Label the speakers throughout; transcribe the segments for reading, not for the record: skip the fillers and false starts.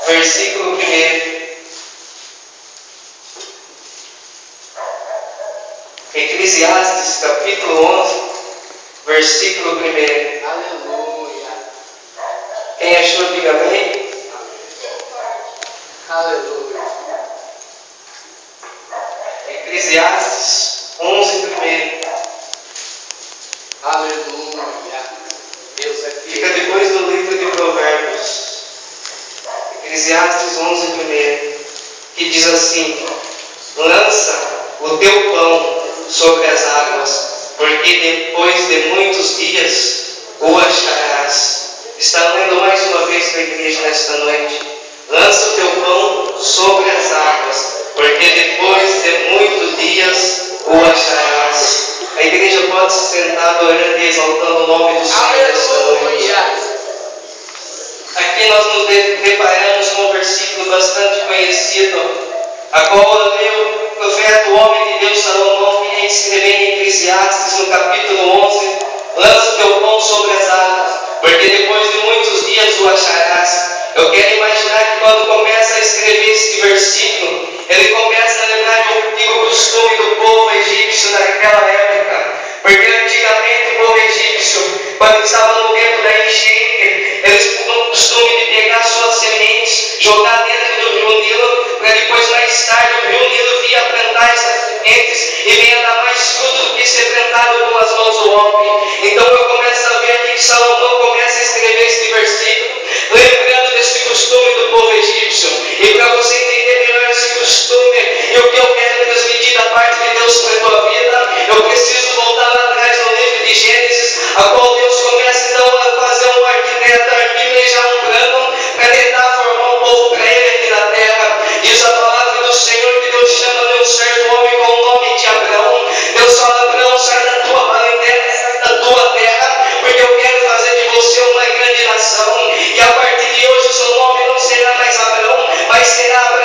Speaker 1: versículo 1. Eclesiastes, capítulo 11, versículo 1.
Speaker 2: Aleluia.
Speaker 1: Quem achou, diga amém.
Speaker 2: Aleluia.
Speaker 1: Eclesiastes 11, 1.
Speaker 2: Aleluia. Deus é
Speaker 1: Fica
Speaker 2: fiel.
Speaker 1: depois do livro de Provérbios. Eclesiastes 11, 1. Que diz assim: lança o teu pão sobre as águas, porque depois de muitos dias o acharás. Está lendo mais uma vez para a igreja nesta noite. Lança o teu pão sobre as águas, porque depois de muitos dias o acharás. A igreja pode se sentar orando e exaltando o nome do Senhor nesta noite.
Speaker 2: Aleluia.
Speaker 1: Aqui nós nos deparamos com um versículo bastante conhecido, a qual o profeta, o homem de Deus Salomão, queria escrever em Eclesiastes, no capítulo 11: lança o teu pão sobre as águas, porque depois de muitos dias o acharás. Eu quero imaginar que quando começa a escrever este versículo, ele começa a lembrar de um antigo costume do povo egípcio naquela época, porque antigamente o povo egípcio, quando estava no tempo da enchente, eles tinham o costume de pegar suas sementes, jogar dentro do rio Nilo, para depois, mais tarde, o rio Nilo vinha plantar essas sementes e vinha dar mais fruto do que ser plantado com as mãos do homem. Então eu começo a ver aqui que Salomão começa a escrever este versículo, lembrando desse costume do povo egípcio. E para você entender melhor esse costume e o que eu quero transmitir da parte de Deus para a tua vida, eu preciso voltar lá atrás no livro de Gênesis, a qual Deus começa então a fazer um arquiteto, arquimejar um plano para tentar formar um povo para ele aqui na terra. Diz a palavra do Senhor que Deus chama de um certo homem com o nome de Abraão. Deus fala: Abraão, sai da tua parentela, sai da tua terra, porque eu quero fazer de você uma grande nação. E a partir de hoje o seu nome não será mais Abraão, mas será Abraão.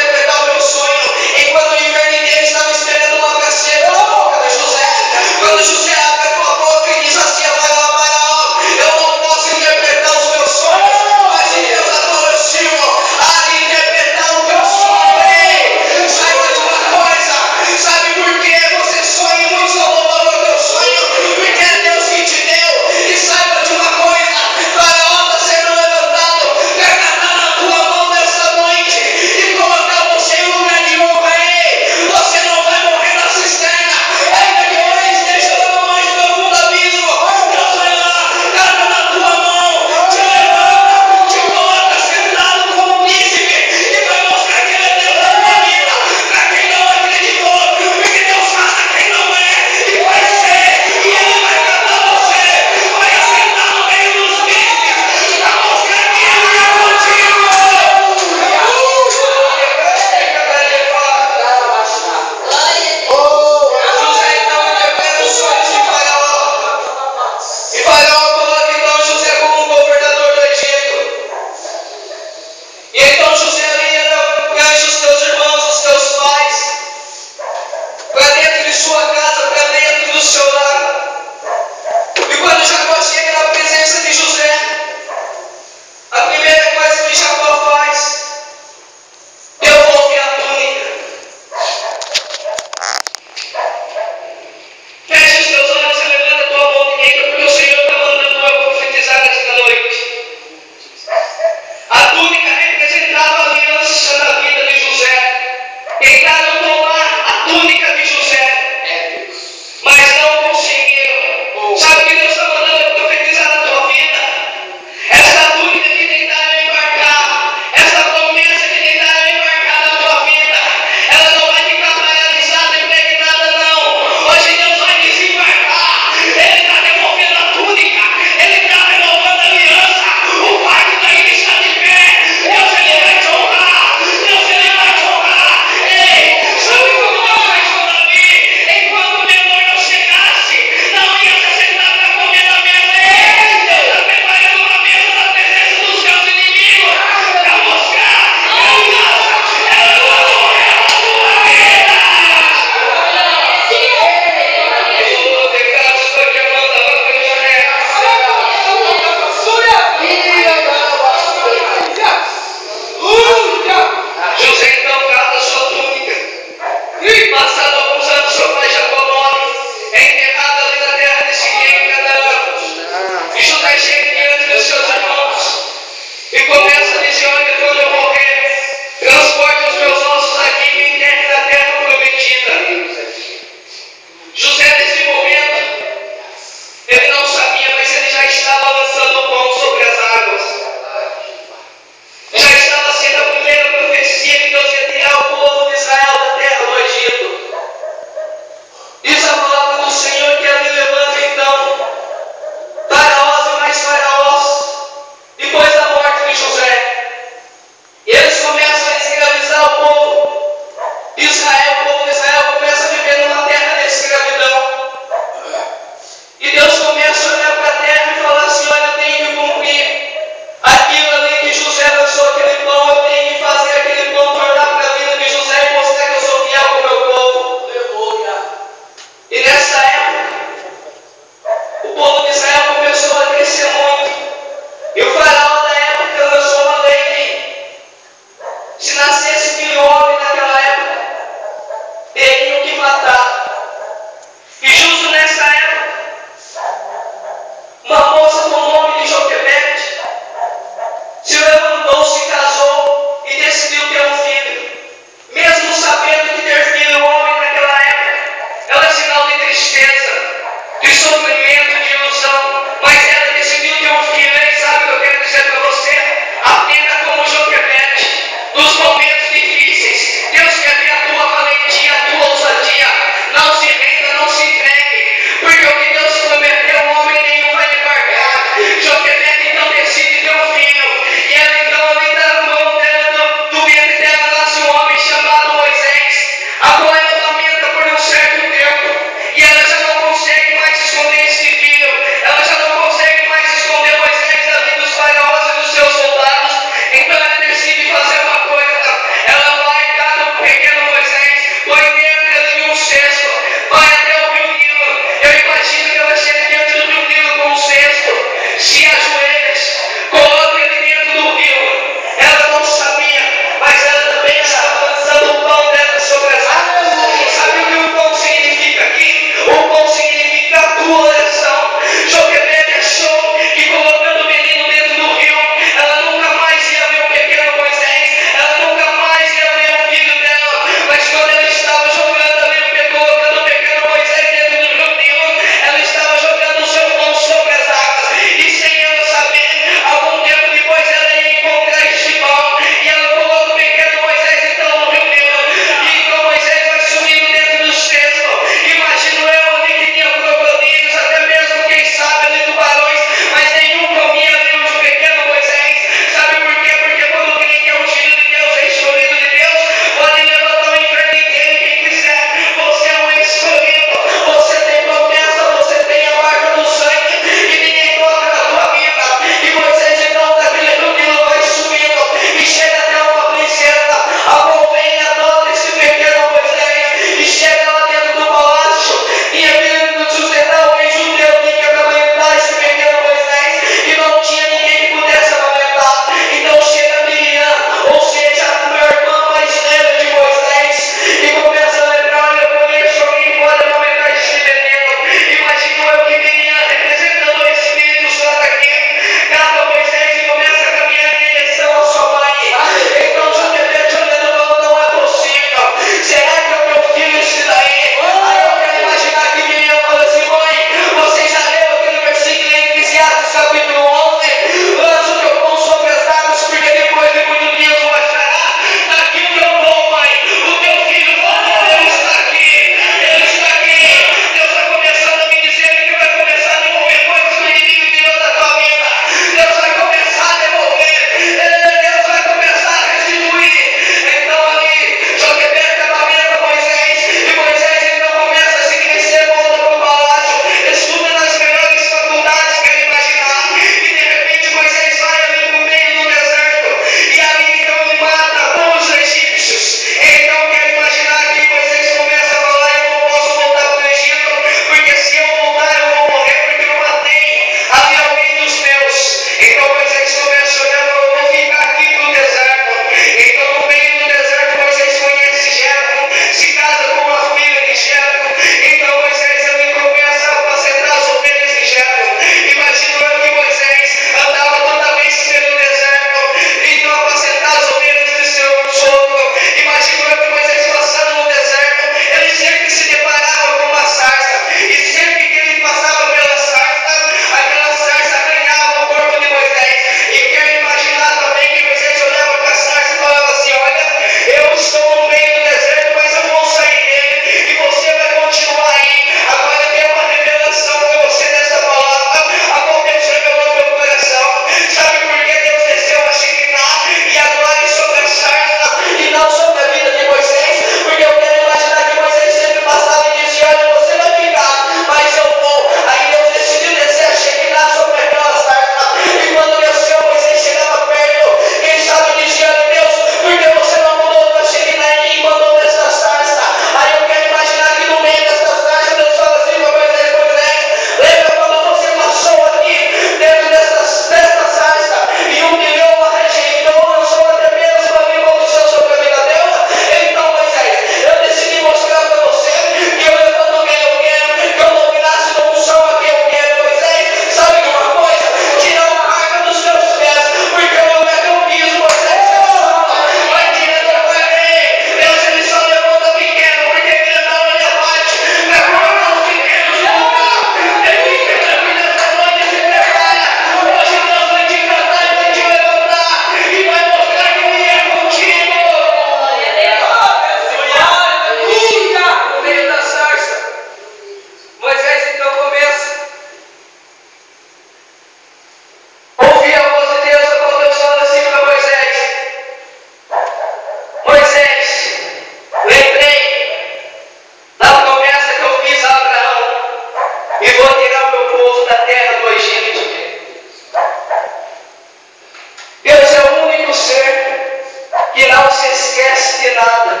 Speaker 1: esquece de nada.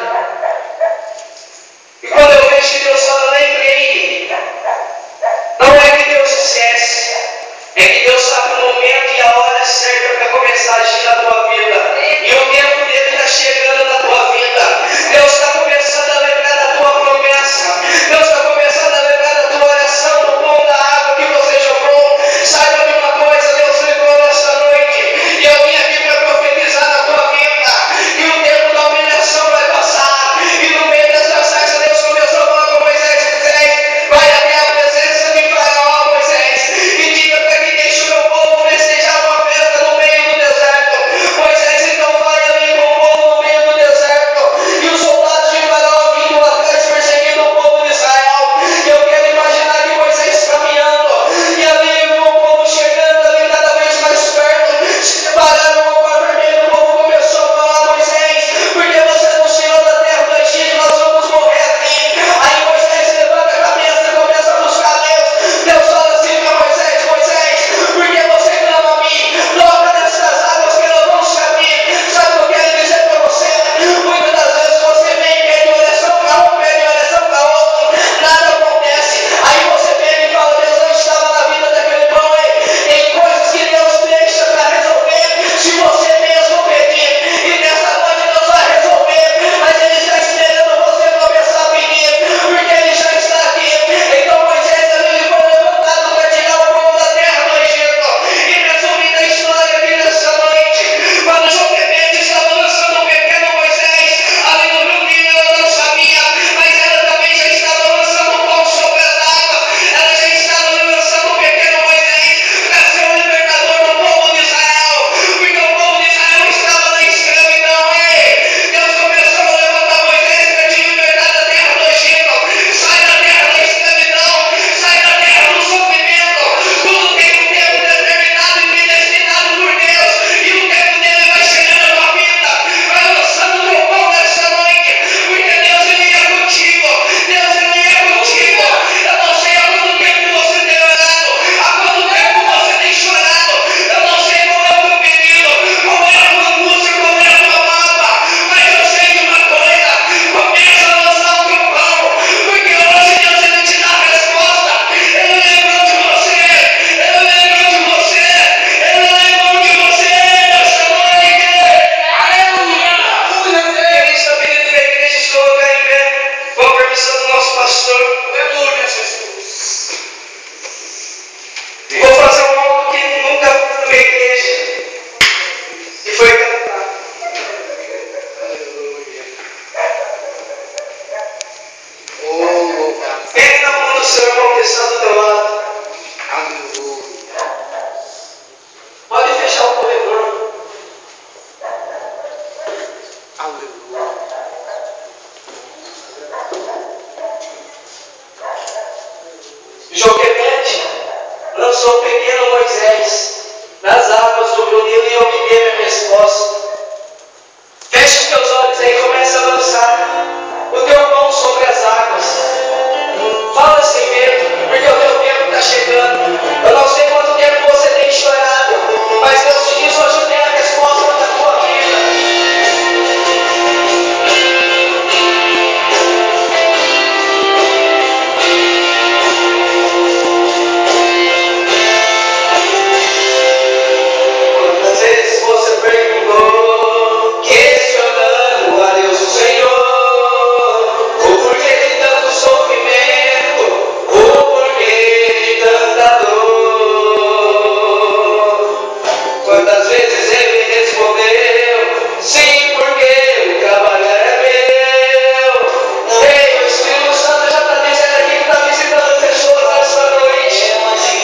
Speaker 1: E quando eu vejo que Deus fala, lembrei, não é que Deus esquece, é que Deus sabe o momento e a hora certa para começar a agir na tua vida. E o tempo dele está chegando na tua vida. Deus está começando a lembrar da tua promessa. Deus está começando a lembrar da tua oração, do pão da água que você jogou. Saiba de uma coisa, Deus lembrou nessa noite. E eu vim aqui para profetizar na tua vida. E o tempo da humilhação vai passar. E no meio dessa festa, Deus começou a falar com Moisés. Moisés, vai até a presença de Faraó, Moisés, e diga para que deixe o meu povo festejar uma festa no meio do deserto. Moisés então vai ali com o povo no meio do deserto. E os soldados de Faraó vindo atrás perseguindo o povo de Israel. E eu quero imaginar que Moisés caminhando. E ali o povo chegando ali cada vez mais perto. Se separaram no mar vermelho. O povo começou a falar, Moisés, porque você não tirou da terra do Egito, nós vamos morrer aqui. Aí Moisés levanta a cabeça e começa a buscar Deus. Deus fala assim para Moisés, Moisés, por que você clama a mim? Toca nessas águas que elas vão se abrir. Sabe o que eu quero dizer para você? Muitas das vezes você vem e pede oração para um, pede oração para outro, nada acontece. Aí você vem e fala, Deus não estava na vida daquele homem. Tem coisas que Deus deixa para resolver se você mesmo pedir. E nessa noite Deus vai resolver, mas Ele está esperando você começar a pedir, porque Ele já está aqui. Então Moisés ali foi levantado para tirar o povo da terra do Egito. E resumindo a história aqui nessa noite, quando Joquebede estava lançando o pequeno Moisés ali no Rio Nilo, ela não sabia, mas ela também já estava lançando o pão sobre as águas. Ela já estava lançando o pequeno Moisés para ser o libertador do povo de Israel, porque o povo de Israel estava na escravidão. Deus começou a levantar Moisés para te libertar da terra do Egito. Sai da terra da escravidão, sai da terra do sofrimento. Tudo tem um tempo determinado e predestinado por Deus, e o tempo dele vai chegar na tua vida. Vai lançando o teu pão nessa noite, porque Deus ele é contigo. Deus ele é contigo. Eu não sei há quanto tempo você tem orado, há quanto tempo você tem chorado. Eu não sei qual é o teu pedido, qual é a tua angústia, qual é a tua mágoa, mas eu sei de uma coisa: começa a lançar o teu pão, porque hoje Deus ele te dá a resposta. Ele lembrou de você, ele lembrou de você, ele lembrou de você nessa noite. Aleluia! Quem está pedindo para a igreja se colocar em pé, com a permissão do nosso pastor. Aleluia, Jesus. Vou fazer um algo que nunca fiz na minha igreja, e foi cantar. Pegue na mão do seu irmão que está do teu lado. Pode fechar o corredor. Joquebede lançou o pequeno Moisés nas águas do Rio Nilo e obteve a resposta. Feche os teus olhos aí e começa a lançar o teu pão sobre as águas. Fala sem medo, porque o teu tempo está chegando. Eu não sei quanto tempo você tem chorado, mas Deus te diz hoje tem a resposta da tua vida. Quantas vezes você perguntou, questionando a Deus o Senhor, o porquê de tanto sofrimento, o porquê de tanta dor? Quantas vezes Ele respondeu, sim, porque o trabalho é meu. Ei, o Espírito Santo já está dizendo aqui que está visitando pessoas nesta noite.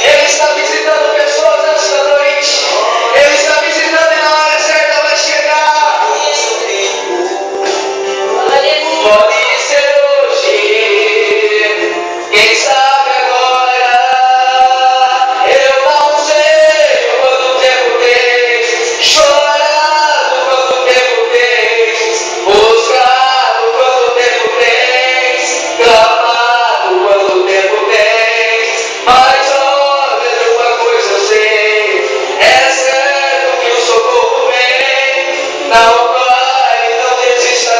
Speaker 1: Ele está visitando pessoas nesta noite. Ele está visitando e na hora certa vai chegar. Pode ser hoje, quem sabe agora. Eu não sei quanto tempo tem, chorado quanto tempo tem, buscado quanto tempo tem, clamado quanto tempo tem, mas olha de uma coisa eu sei, é certo que o socorro vem. Não pare, não desista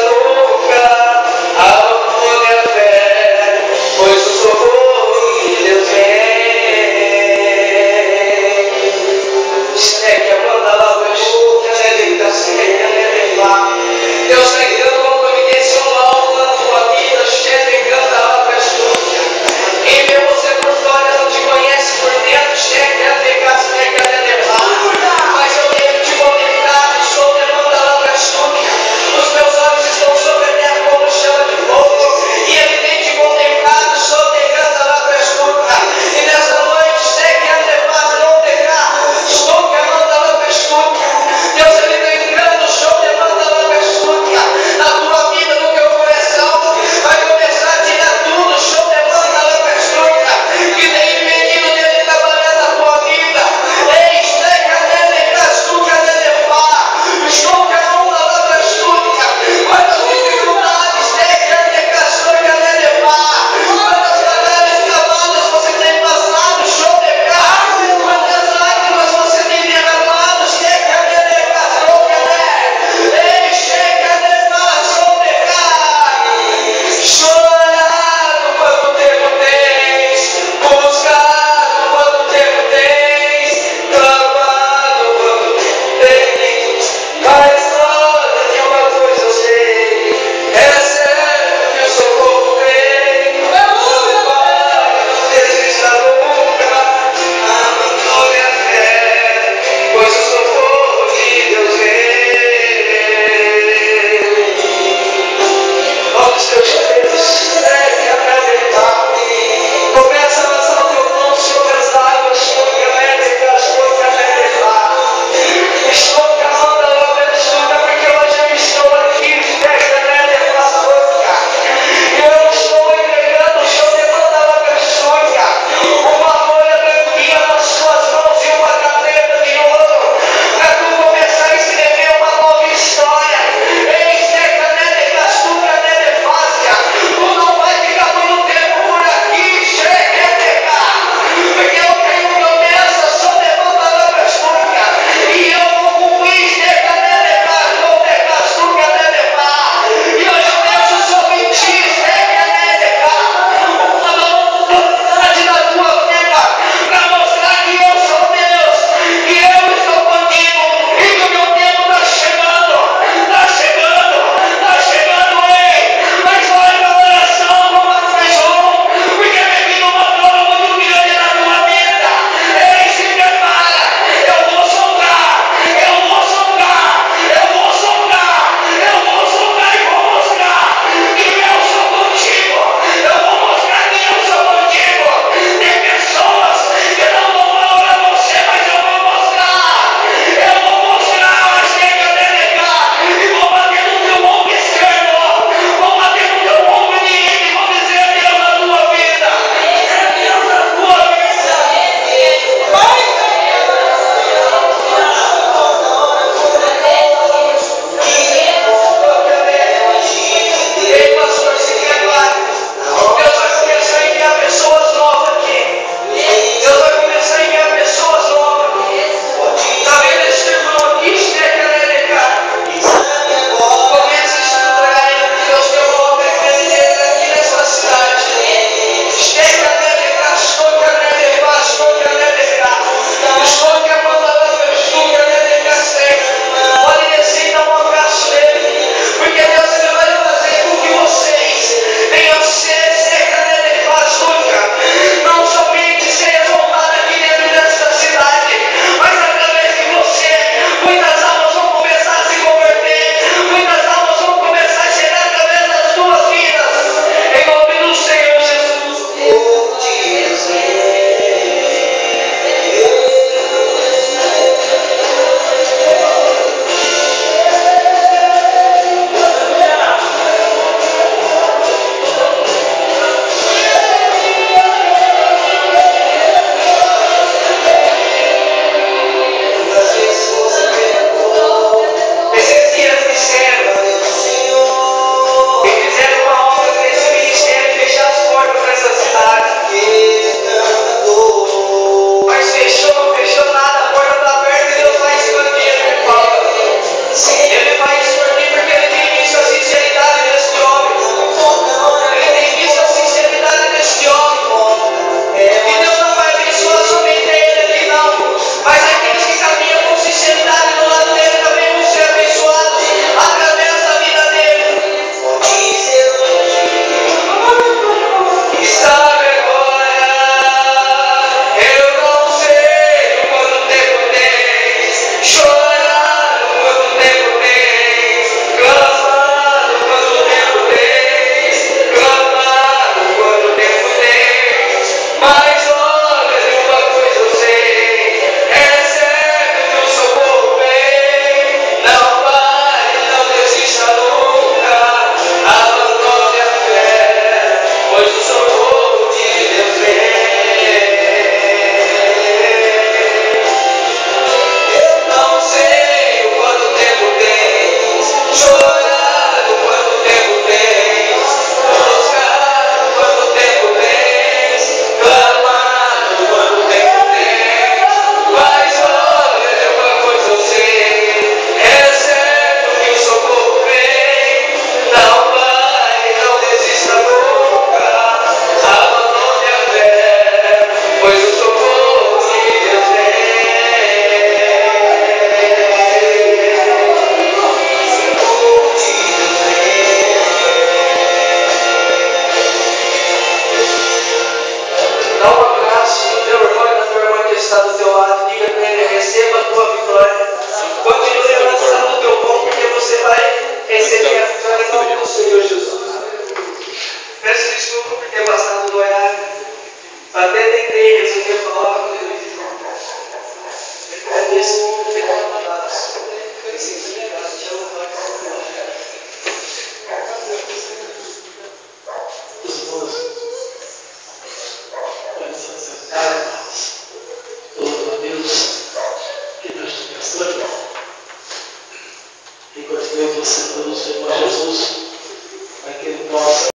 Speaker 3: você pelo Senhor Jesus.